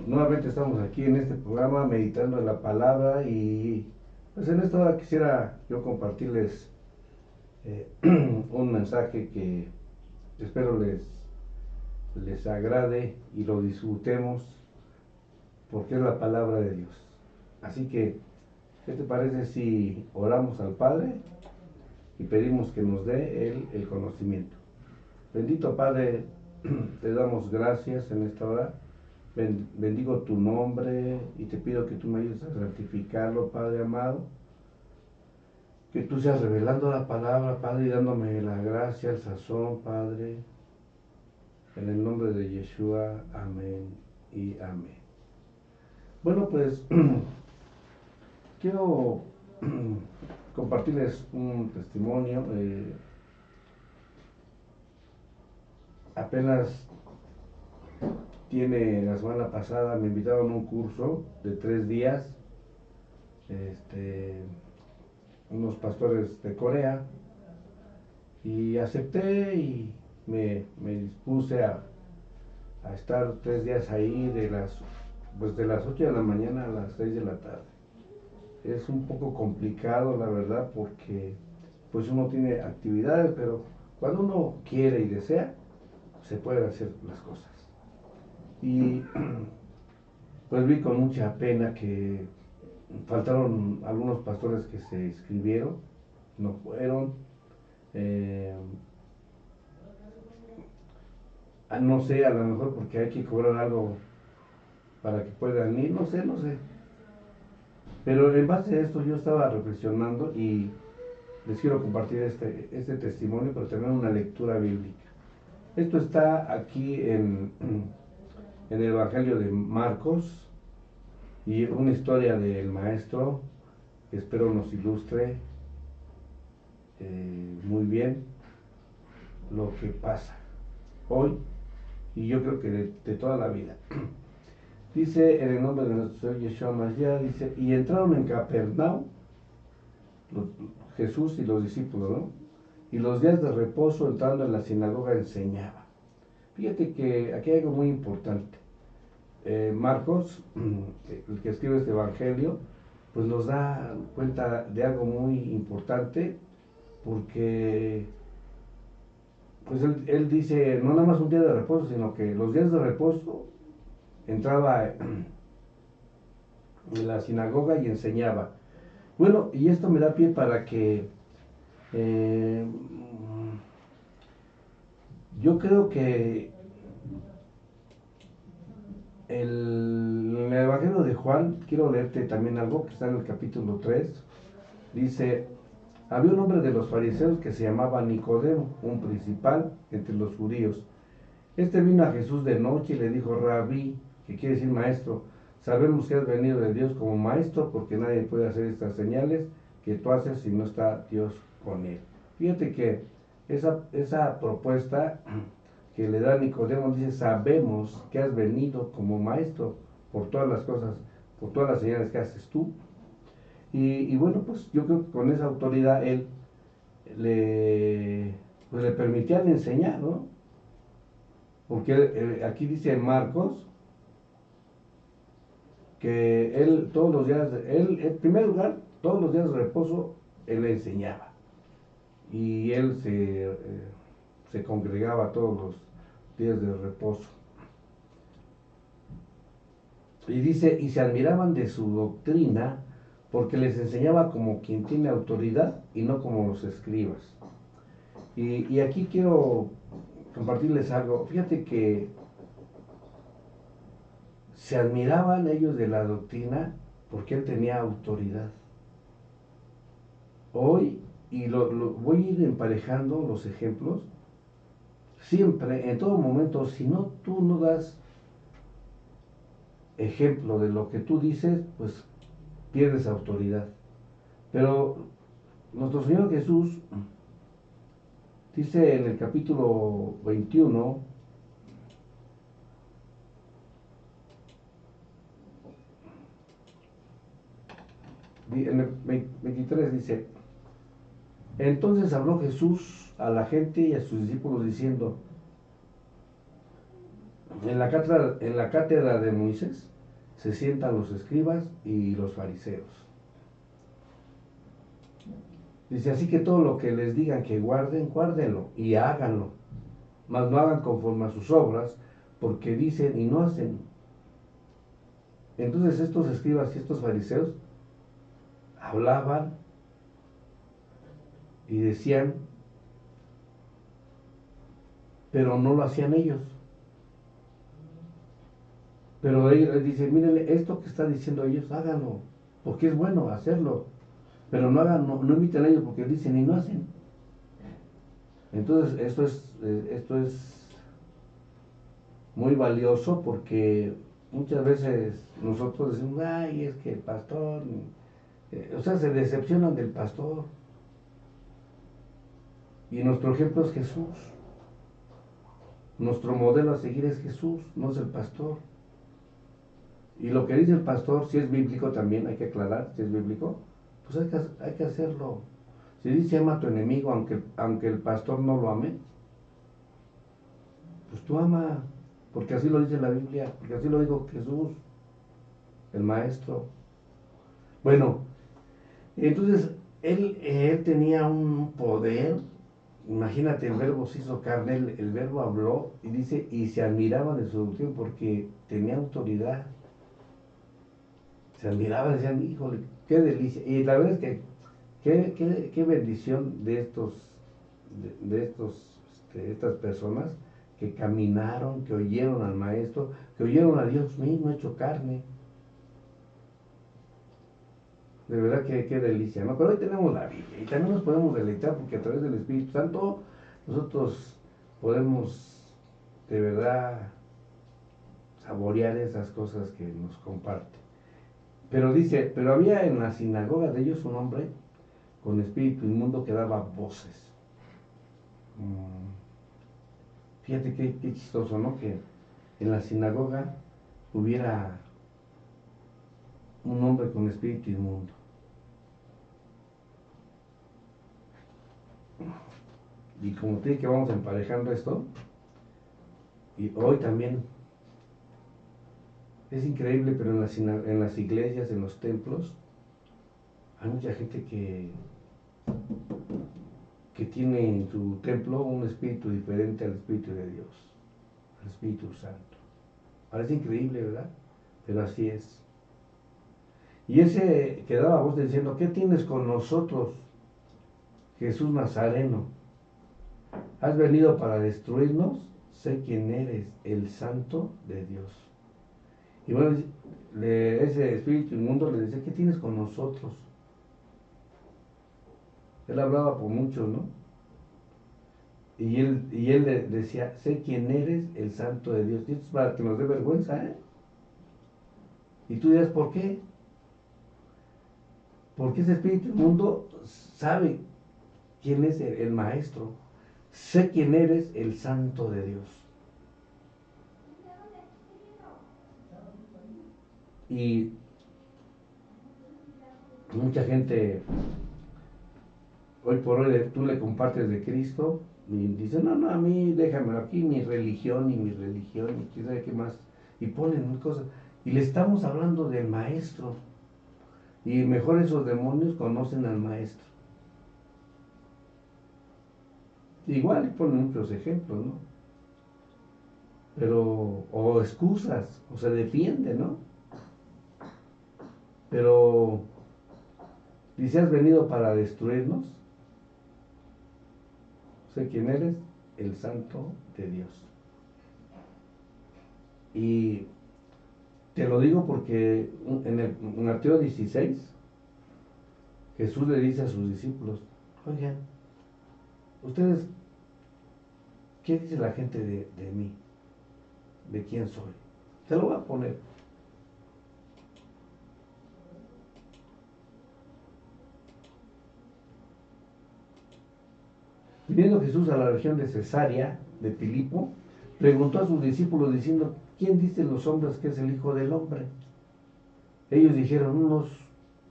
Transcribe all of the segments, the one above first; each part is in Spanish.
Nuevamente estamos aquí en este programa meditando en la palabra y pues en esta hora quisiera yo compartirles un mensaje que espero les agrade y lo disfrutemos porque es la palabra de Dios. Así que, ¿qué te parece si oramos al Padre y pedimos que nos dé Él el conocimiento? Bendito Padre, te damos gracias en esta hora. Bendigo tu nombre y te pido que tú me ayudes a santificarlo, Padre amado. Que tú seas revelando la palabra, Padre, y dándome la gracia, el sazón, Padre. En el nombre de Yeshua, amén y amén. Bueno, pues quiero compartirles un testimonio. Apenas tiene la semana pasada, me invitaron a un curso de 3 días. Este, unos pastores de Corea y acepté y me dispuse a estar 3 días ahí de las 8 de la mañana a las 6 de la tarde. Es un poco complicado, la verdad, porque pues uno tiene actividades, pero cuando uno quiere y desea, se pueden hacer las cosas. Y pues vi con mucha pena que faltaron algunos pastores que se inscribieron, no fueron. Eh, no sé, a lo mejor porque hay que cobrar algo para que puedan ir, no sé. Pero en base a esto yo estaba reflexionando y les quiero compartir este testimonio, pero también una lectura bíblica. Esto está aquí en el Evangelio de Marcos y una historia del maestro que espero nos ilustre muy bien lo que pasa hoy y yo creo que de toda la vida. Dice en el nombre de nuestro Señor Yeshua Mashiach, dice, y entraron en Capernaum Jesús y los discípulos, ¿no? Y los días de reposo entrando en la sinagoga enseñaba. Fíjate que aquí hay algo muy importante. Marcos, el que escribe este evangelio, pues nos da cuenta de algo muy importante porque pues él dice no nada más un día de reposo, sino que los días de reposo entraba en la sinagoga y enseñaba. Bueno, y esto me da pie para que eh, yo creo que el Evangelio de Juan, quiero leerte también algo que está en el capítulo 3, dice, había un hombre de los fariseos que se llamaba Nicodemo, un principal entre los judíos. Este vino a Jesús de noche y le dijo, Rabí, que quiere decir maestro, sabemos que has venido de Dios como maestro porque nadie puede hacer estas señales que tú haces si no está Dios con él. Fíjate que esa propuesta que le da Nicodemo dice, sabemos que has venido como maestro por todas las cosas, por todas las señales que haces tú. Y bueno, pues yo creo que con esa autoridad él pues le permitían enseñar, ¿no? Porque aquí dice en Marcos que él todos los días, él en primer lugar, todos los días de reposo, él enseñaba. Y él se congregaba todos los días de reposo. Y dice, y se admiraban de su doctrina porque les enseñaba como quien tiene autoridad y no como los escribas. Y aquí quiero compartirles algo. Fíjate que se admiraban ellos de la doctrina porque él tenía autoridad. Hoy, y voy a ir emparejando los ejemplos, siempre, en todo momento, si no tú no das ejemplo de lo que tú dices, pues pierdes autoridad. Pero nuestro Señor Jesús dice en el capítulo 21, en el 23 dice, entonces habló Jesús a la gente y a sus discípulos diciendo, en la cátedra de Moisés se sientan los escribas y los fariseos. Dice, así que todo lo que les digan que guarden, guárdenlo y háganlo, mas no hagan conforme a sus obras, porque dicen y no hacen. Entonces estos escribas y estos fariseos hablaban y decían, pero no lo hacían ellos. Pero ellos dicen, miren, esto que están diciendo ellos, háganlo, porque es bueno hacerlo, pero no hagan, no imiten a ellos porque dicen y no hacen. Entonces esto es muy valioso porque muchas veces nosotros decimos, ay, es que el pastor, o sea, se decepcionan del pastor. Y nuestro ejemplo es Jesús. Nuestro modelo a seguir es Jesús, no es el pastor. Y lo que dice el pastor, si es bíblico también, hay que aclarar, si es bíblico, pues hay que hacerlo. Si dice ama a tu enemigo, aunque el pastor no lo ame, pues tú ama, porque así lo dice la Biblia, porque así lo dijo Jesús, el maestro. Bueno, entonces él tenía un poder. Imagínate, el verbo se hizo carne, el verbo habló y dice, y se admiraba de su doctrina porque tenía autoridad. Se admiraba, decían, híjole, qué delicia. Y la verdad es que qué bendición de estas personas que caminaron, que oyeron al maestro, que oyeron a Dios mismo hecho carne. De verdad que qué delicia, ¿no? Pero hoy tenemos la Biblia y también nos podemos deleitar porque a través del Espíritu Santo nosotros podemos de verdad saborear esas cosas que nos comparte. Pero dice, pero había en la sinagoga de ellos un hombre con espíritu inmundo que daba voces. Fíjate qué chistoso, ¿no? Que en la sinagoga hubiera un hombre con espíritu inmundo. Y como te dije que vamos emparejando esto, y hoy también es increíble, pero en las iglesias, en los templos, hay mucha gente que tiene en su templo un espíritu diferente al Espíritu de Dios, al Espíritu Santo. Parece increíble, ¿verdad? Pero así es. Y ese que daba voz diciendo, ¿qué tienes con nosotros, Jesús Nazareno? ¿Has venido para destruirnos? Sé quién eres, el Santo de Dios. Y bueno, ese espíritu inmundo le decía, ¿qué tienes con nosotros? Él hablaba por muchos, ¿no? Y él le decía, sé quién eres, el Santo de Dios. Y esto es para que nos dé vergüenza, ¿eh? Y tú dirás, ¿por qué? Porque ese espíritu inmundo sabe quién es el Maestro. Sé quién eres, el Santo de Dios. Y mucha gente, hoy por hoy, tú le compartes de Cristo y dice, no, a mí déjamelo aquí, mi religión, y quién sabe qué más. Y ponen cosas. Y le estamos hablando del Maestro. Y mejor esos demonios conocen al Maestro. Igual ponen muchos ejemplos, ¿no? Pero, o excusas, o se defiende, ¿no? Pero, dice, ¿has venido para destruirnos? Sé quién eres, el Santo de Dios. Y te lo digo porque en Mateo 16, Jesús le dice a sus discípulos, oigan, ustedes, ¿qué dice la gente de mí? ¿De quién soy? Te lo voy a poner. Viniendo Jesús a la región de Cesarea, de Filipo, preguntó a sus discípulos diciendo, ¿quién dicen los hombres que es el Hijo del Hombre? Ellos dijeron, unos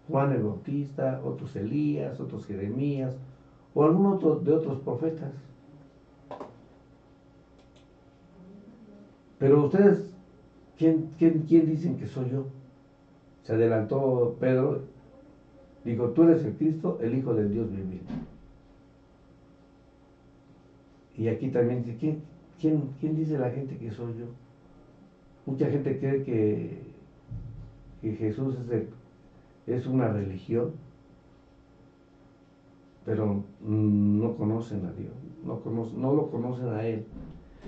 Juan el Bautista, otros Elías, otros Jeremías, o algún otro de otros profetas. pero ustedes, ¿quién dicen que soy yo? Se adelantó Pedro, dijo, tú eres el Cristo, el Hijo del Dios viviente. Y aquí también dice, ¿quién dice la gente que soy yo? Mucha gente cree que Jesús es una religión, pero no conocen a Dios, no lo conocen a Él.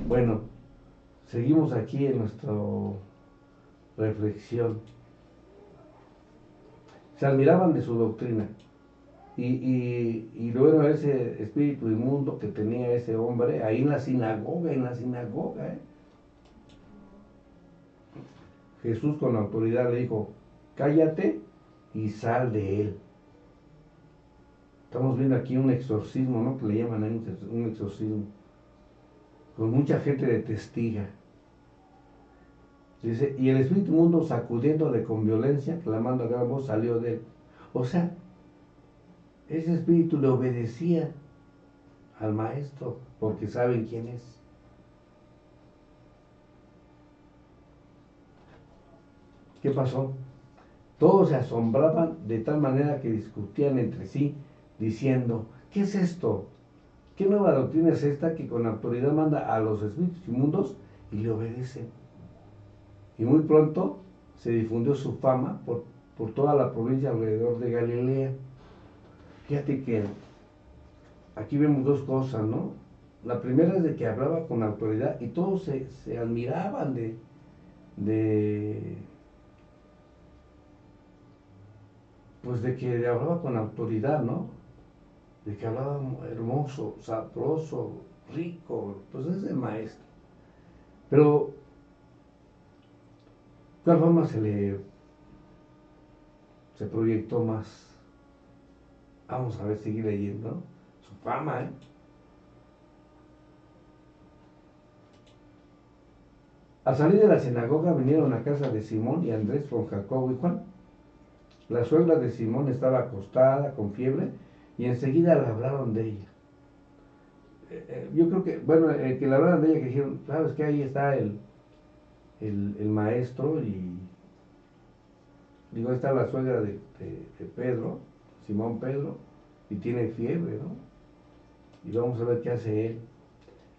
Bueno, seguimos aquí en nuestra reflexión. Se admiraban de su doctrina. Y luego ese espíritu inmundo que tenía ese hombre ahí en la sinagoga, Jesús con autoridad le dijo, cállate y sal de él. Estamos viendo aquí un exorcismo, ¿no? Que le llaman ahí un exorcismo, con mucha gente de testiga. Dice, y el espíritu inmundo sacudiéndole con violencia, clamando a gran voz, salió de él. O sea, ese espíritu le obedecía al maestro, porque saben quién es. ¿Qué pasó? Todos se asombraban de tal manera que discutían entre sí, diciendo, ¿qué es esto? ¿Qué nueva doctrina es esta que con autoridad manda a los espíritus inmundos y le obedecen? Y muy pronto se difundió su fama por toda la provincia alrededor de Galilea. Fíjate que aquí vemos dos cosas, ¿no? La primera es de que hablaba con autoridad y todos se admiraban de pues de que hablaba con autoridad, ¿no? De que hablaba hermoso, sabroso, rico, pues es el maestro. Pero, ¿cuál fama se proyectó más? Vamos a ver, seguir leyendo, ¿no? Su fama, ¿eh? Al salir de la sinagoga vinieron a casa de Simón y Andrés con Jacobo y Juan. La suegra de Simón estaba acostada con fiebre y enseguida le hablaron de ella. Yo creo que, bueno, que le hablaron de ella, que dijeron, ¿sabes qué? Ahí está el maestro y, digo, ahí está la suegra de Pedro, Simón Pedro, y tiene fiebre, ¿no? Y vamos a ver qué hace él.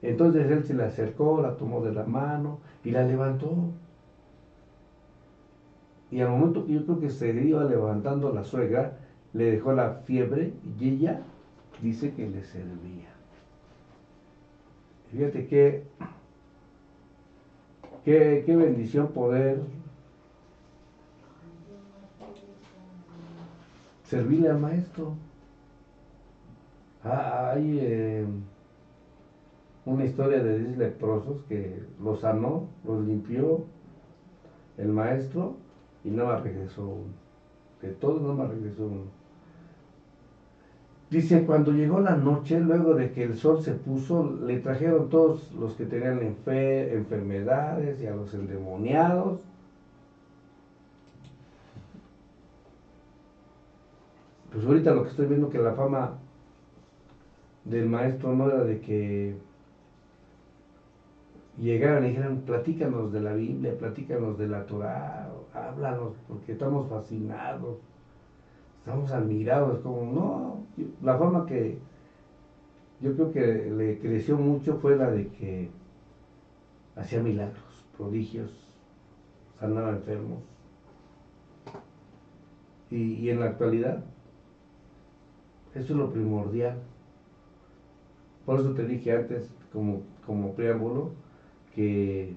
Entonces él se le acercó, la tomó de la mano y la levantó. Y al momento que yo creo que se iba levantando la suegra, le dejó la fiebre y ella dice que le servía. Fíjate qué bendición poder servirle al maestro. Hay una historia de 10 leprosos que los sanó, los limpió el maestro y no más regresó uno. De todos no más regresó uno. Dice, cuando llegó la noche, luego de que el sol se puso, le trajeron todos los que tenían enfermedades y a los endemoniados. Pues ahorita lo que estoy viendo que la fama del maestro no era de que llegaran y dijeran, platícanos de la Biblia, platícanos de la Torah, háblanos, porque estamos fascinados, estamos admirados, como no, la fama que yo creo que le creció mucho fue la de que hacía milagros, prodigios, sanaba enfermos. Y en la actualidad, eso es lo primordial. Por eso te dije antes, como preámbulo, que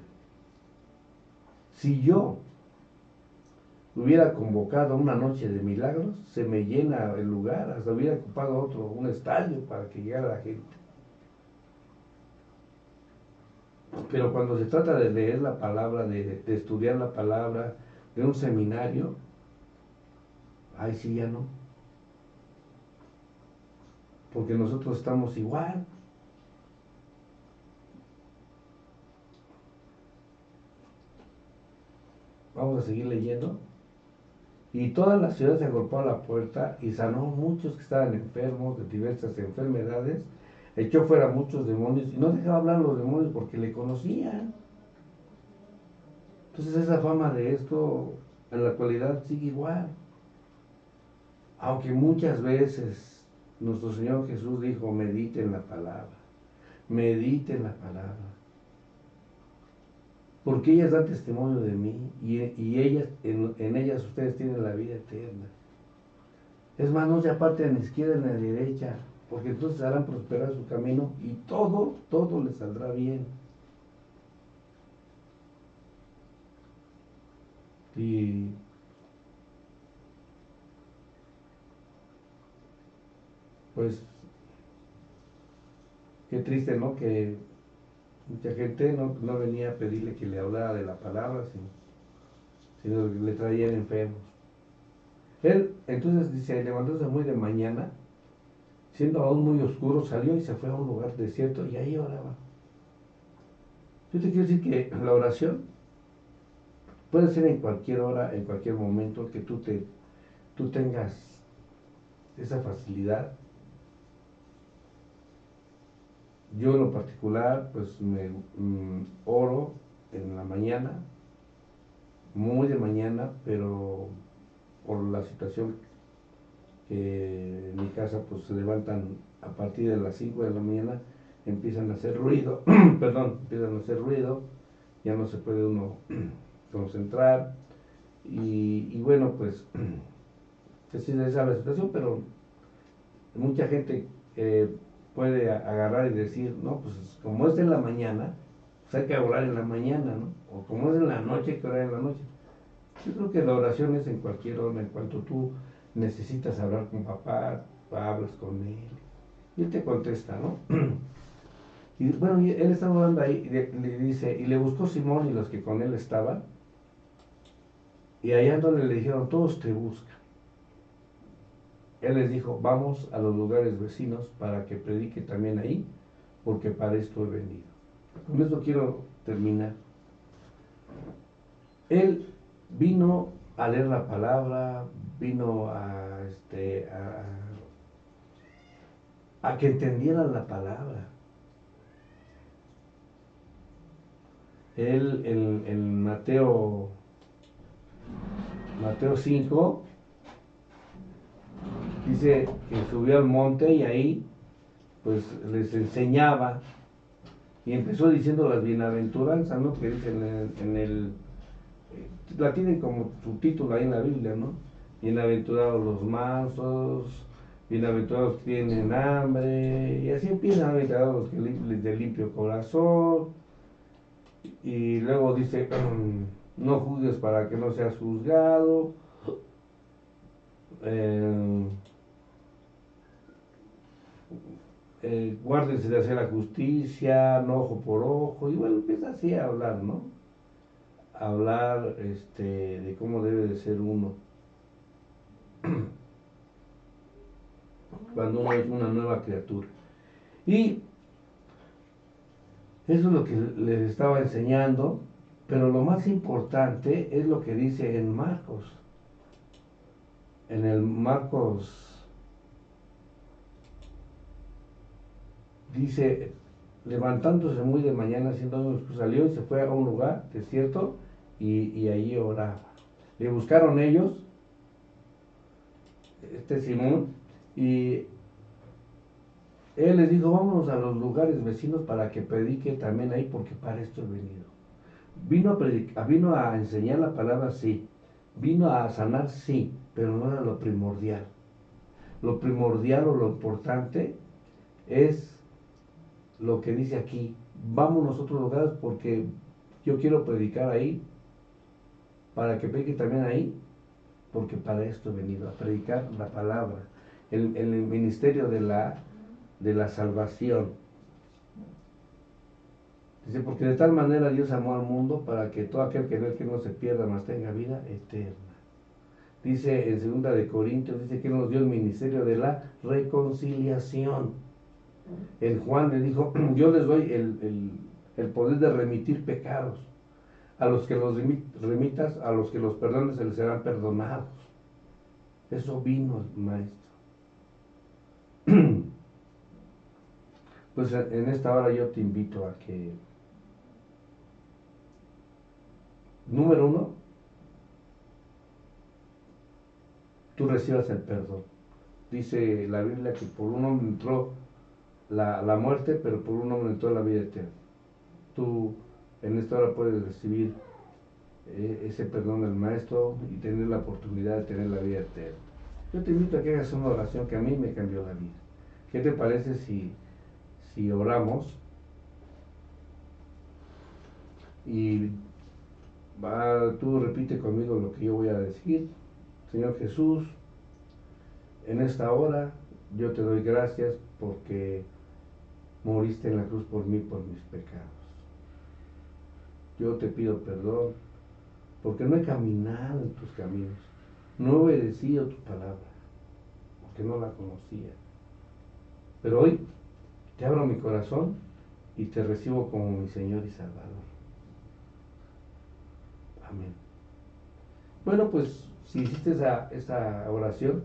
si yo hubiera convocado una noche de milagros, se me llena el lugar, hasta hubiera ocupado un estadio para que llegara la gente. Pero cuando se trata de leer la palabra, de estudiar la palabra, de un seminario, ahí sí ya no. Porque nosotros estamos igual. Vamos a seguir leyendo. Y toda la ciudad se agolpó a la puerta y sanó muchos que estaban enfermos de diversas enfermedades, echó fuera muchos demonios y no dejaba hablar a los demonios porque le conocían. Entonces esa fama de esto en la actualidad sigue igual. Aunque muchas veces nuestro Señor Jesús dijo, mediten la palabra, mediten la palabra. Porque ellas dan testimonio de mí y ellas, en ellas ustedes tienen la vida eterna. Es más, no se aparten ni a la izquierda ni a la derecha, porque entonces harán prosperar su camino y todo les saldrá bien. Y pues, qué triste, ¿no? Que mucha gente no venía a pedirle que le hablara de la palabra, sino que le traían enfermos. Él, entonces, dice, levantóse muy de mañana, siendo aún muy oscuro, salió y se fue a un lugar desierto y ahí oraba. Yo te quiero decir que la oración puede ser en cualquier hora, en cualquier momento que tú tengas esa facilidad. Yo en lo particular, pues oro en la mañana, muy de mañana, pero por la situación que en mi casa pues se levantan a partir de las 5 de la mañana, empiezan a hacer ruido, perdón, empiezan a hacer ruido, ya no se puede uno concentrar y bueno, pues esa es la situación, pero mucha gente puede agarrar y decir, no, pues como es en la mañana, pues hay que orar en la mañana, ¿no? O como es en la noche, hay que orar en la noche. Yo creo que la oración es en cualquier hora, en cuanto tú necesitas hablar con papá, hablas con él, y él te contesta, ¿no? Y bueno, él estaba hablando ahí, y le dice, y le buscó Simón y los que con él estaban, y hallándole le dijeron, todos te buscan. Él les dijo, vamos a los lugares vecinos para que predique también ahí, porque para esto he venido. Con esto quiero terminar. Él vino a leer la palabra, vino a que entendieran la palabra. Él en Mateo 5 dice que subió al monte y ahí pues les enseñaba y empezó diciendo las bienaventuranzas, ¿no? Que dice la tienen como su título ahí en la Biblia, ¿no? Bienaventurados los mansos, bienaventurados que tienen hambre, y así empiezan, bienaventurados los que de limpio corazón, y luego dice, no juzgues para que no seas juzgado, eh, guárdense de hacer la justicia, no ojo por ojo, y bueno, empieza así a hablar, ¿no? A hablar de cómo debe de ser uno cuando uno es una nueva criatura. Y eso es lo que les estaba enseñando, pero lo más importante es lo que dice en Marcos. En el Marcos dice, levantándose muy de mañana, salió y se fue a un lugar desierto y allí oraba. Le buscaron ellos, Simón, y él les dijo, vámonos a los lugares vecinos para que predique también ahí, porque para esto he venido. Vino a enseñar la palabra, sí. Vino a sanar, sí, pero no era lo primordial. Lo primordial o lo importante es lo que dice aquí. Vámonos a otros lugares porque yo quiero predicar ahí, para que predique también ahí, porque para esto he venido, a predicar la palabra, el ministerio de la salvación. Dice, porque de tal manera Dios amó al mundo para que todo aquel que ve que no se pierda, mas tenga vida eterna. Dice en 2 Corintios, dice que nos dio el ministerio de la reconciliación. El Juan le dijo, yo les doy el poder de remitir pecados. A los que los remitas, a los que los perdones, se les serán perdonados. Eso vino el maestro. Pues en esta hora yo te invito a que Número uno, tú recibas el perdón. Dice la Biblia que por un hombre entró la muerte, pero por un hombre entró la vida eterna. Tú en esta hora puedes recibir ese perdón del Maestro y tener la oportunidad de tener la vida eterna. Yo te invito a que hagas una oración que a mí me cambió la vida. ¿Qué te parece si oramos y tú repite conmigo lo que yo voy a decir? Señor Jesús, en esta hora yo te doy gracias porque moriste en la cruz por mí, por mis pecados. Yo te pido perdón porque no he caminado en tus caminos, no he obedecido tu palabra, porque no la conocía. Pero hoy te abro mi corazón y te recibo como mi Señor y Salvador. Amén. Bueno, pues si hiciste esa oración,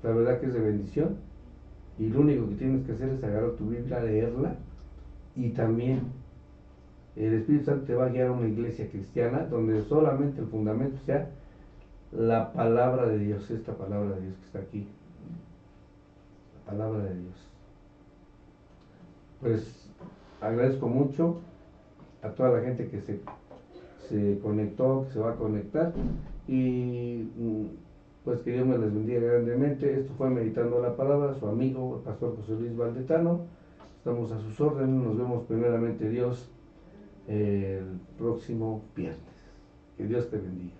la verdad que es de bendición. Y lo único que tienes que hacer es agarrar tu Biblia, leerla, y también el Espíritu Santo te va a guiar a una iglesia cristiana donde solamente el fundamento sea la palabra de Dios, esta palabra de Dios que está aquí, la palabra de Dios. Pues agradezco mucho a toda la gente que se conectó, que se va a conectar, y pues que Dios me les bendiga grandemente. Esto fue Meditando la Palabra, su amigo el pastor José Luis Valdetano. Estamos a sus órdenes, nos vemos primeramente Dios el próximo viernes. Que Dios te bendiga.